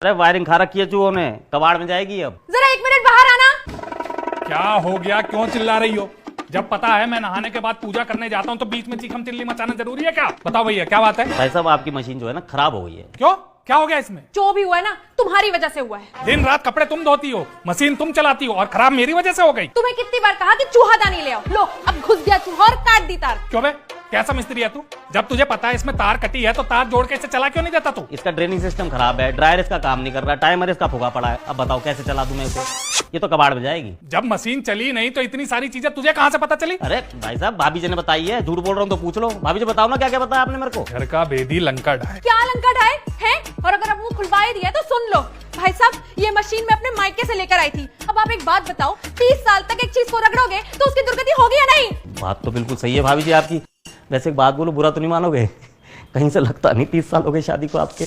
अरे वायरिंग खा रखी है चूहों ने, कबाड़ में जाएगी अब। जरा 1 मिनट बाहर आना। क्या हो गया, क्यों चिल्ला रही हो? जब पता है मैं नहाने के बाद पूजा करने जाता हूँ तो बीच में चीखम चिल्ली मचाना जरूरी है क्या? बताओ भैया क्या बात है? भाई साहब आपकी मशीन जो है ना खराब हो गई है। क्यों, क्या हो गया इसमें? जो भी हुआ है ना तुम्हारी वजह से हुआ है। दिन रात कपड़े तुम धोती हो, मशीन तुम चलाती हो और खराब मेरी वजह से हो गई। तुम्हें कितनी बार कहा कि चूहादानी ले आओ, लो अब घुस गया चूहा और काट दी तार। क्यों बे, कैसा मिस्त्री है तू? जब तुझे पता है इसमें तार कटी है तो तार जोड़ के इसे चला क्यों नहीं देता तू? इसका ड्रेनिंग सिस्टम खराब है, ड्रायर इसका काम नहीं कर रहा, टाइमर इसका फूका पड़ा है। अब बताओ कैसे चला दूं मैं इसे? ये तो कबाड़ में जाएगी। जब मशीन चली नहीं तो इतनी सारी चीजें तुझे कहाँ से पता चली? अरे भाई साहब भाभी जी ने बताई है, झूठ बोल रहा हूँ तो पूछ लो। भाभी जी बताओ ना क्या क्या बताया आपने मेरे को? घर का बेदी लंका ढाए। क्या लंका ढाए है? और अगर अब मुंह खुलवा ही दिया तो सुन लो भाई साहब, ये मशीन मैं अपने मायके से लेकर आई थी। अब आप एक बात बताओ, 30 साल तक एक चीज को रगड़ोगे तो उसकी दुर्गति होगी या नहीं? बात तो बिल्कुल सही है भाभी जी आपकी। वैसे एक बात बोलो, बुरा तो नहीं मानोगे? कहीं से लगता नहीं 30 साल हो गए शादी को आपके।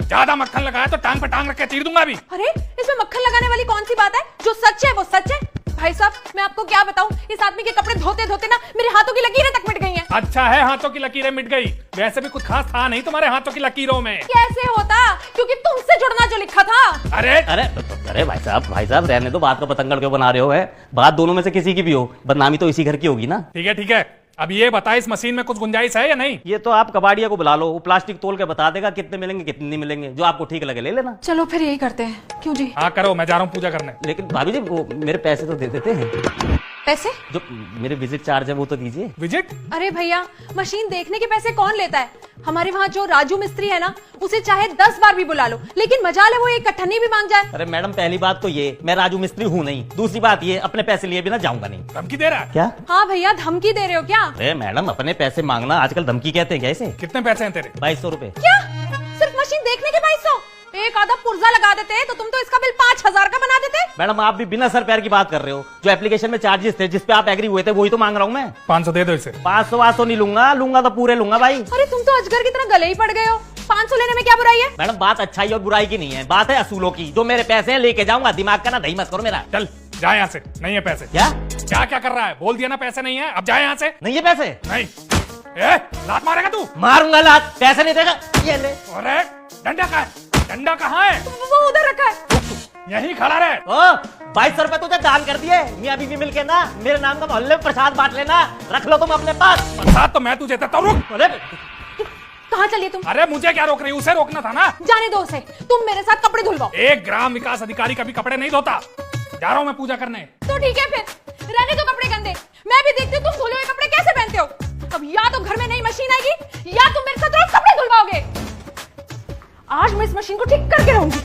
ज्यादा मक्खन लगाया तो टांग पे टांग रख के चीर दूंगा अभी। अरे इसमें मक्खन लगाने वाली कौन सी बात है? जो सच है वो सच है। भाई साहब मैं आपको क्या बताऊं, इस आदमी के कपड़े धोते धोते ना मेरे हाथों की लकीरें तक मिट गई हैं। अच्छा है हाथों की लकीरें मिट गई, वैसे भी कुछ खास था नहीं तुम्हारे हाथों की लकीरों में। कैसे होता, क्योंकि तुमसे जुड़ना जो लिखा था। अरे अरे भाई साहब रहने दो, बात को पतंगड़ क्यों बना रहे हो? है बात दोनों में से किसी की भी हो, बदनामी तो इसी घर की होगी ना। ठीक है, अब ये बता इस मशीन में कुछ गुंजाइश है या नहीं? ये तो आप कबाड़िया को बुला लो, वो प्लास्टिक तोल के बता देगा कितने मिलेंगे कितने नहीं मिलेंगे। जो आपको ठीक लगे ले लेना। चलो फिर यही करते हैं। क्यों जी? हाँ करो, मैं जा रहा हूँ पूजा करने। लेकिन भाभी जी वो मेरे पैसे तो दे देते हैं। पैसे? जो मेरे विजिट चार्ज है वो तो दीजिए। विजिट? अरे भैया मशीन देखने के पैसे कौन लेता है? हमारे वहाँ जो राजू मिस्त्री है ना, उसे चाहे 10 बार भी बुला लो, लेकिन मजाल है वो एक कट्ठनी भी मांग जाए। अरे मैडम पहली बात तो ये मैं राजू मिस्त्री हूँ नहीं, दूसरी बात ये अपने पैसे लिए बिना जाऊंगा नहीं। धमकी दे रहा है क्या? हाँ भैया धमकी दे रहे हो क्या? अरे मैडम अपने पैसे मांगना आजकल धमकी कहते हैं क्या इसे? कितने पैसे हैं तेरे? 2200 रुपए। क्या सिर्फ मशीन देखने के 2200? एक आधा पुर्जा लगा देते तो तुम तो इसका बिल 5000 का बना देते। मैडम आप भी बिना सर पैर की बात कर रहे हो। जो एप्लीकेशन में चार्जेस थे जिस पे आप एग्री हुए थे वही तो मांग रहा हूँ मैं। 500 दे दो इसे। 500 नहीं लूंगा तो पूरे लूंगा भाई। अरे तुम तो अजगर की तरह गले ही पड़ गए हो। 500 लेने में क्या बुराई है? मैडम बात अच्छाई और बुराई की नहीं है, बात है असूलों की। जो मेरे पैसे हैं लेके जाऊंगा, दिमाग का ना दही मत करो मेरा। चल जा यहाँ से, नहीं है पैसे। क्या कर रहा है? बोल दिया ना पैसे नहीं है, अब जा यहाँ से। नहीं है पैसे? नहीं। लात मारेगा तू? मारूंगा लात, पैसे नहीं देगा। ये ले। अरे डंडा कहाँ है? डंडा कहाँ है? वो उधर रखा है। यहीं खड़ा रहे। 2200 रुपए तुझे दान कर दिए, मियां बीवी मिलके ना मेरे नाम का मोहल्ले में प्रसाद बांट लेना, रख लो तुम अपने पास। प्रसाद तो मैं तुझे देता हूँ। अरे कहाँ चलिए तुम? अरे मुझे क्या रोक रही, उसे रोकना था ना। जाने दो उसे, तुम मेरे साथ कपड़े धुलवाओ। एक ग्राम विकास अधिकारी कभी कपड़े नहीं धोता। जा रहा हूँ मैं पूजा करने। तो ठीक है फिर, रहने दो कपड़े गंदे। मैं भी देखती हूँ तुम धुले हुए कपड़े कैसे पहनते हो। अब या तो घर में नई मशीन आएगी या तुम मेरे साथ रोज कपड़े धुलवाओगे। आज मैं इस मशीन को ठीक करके रहूंगी।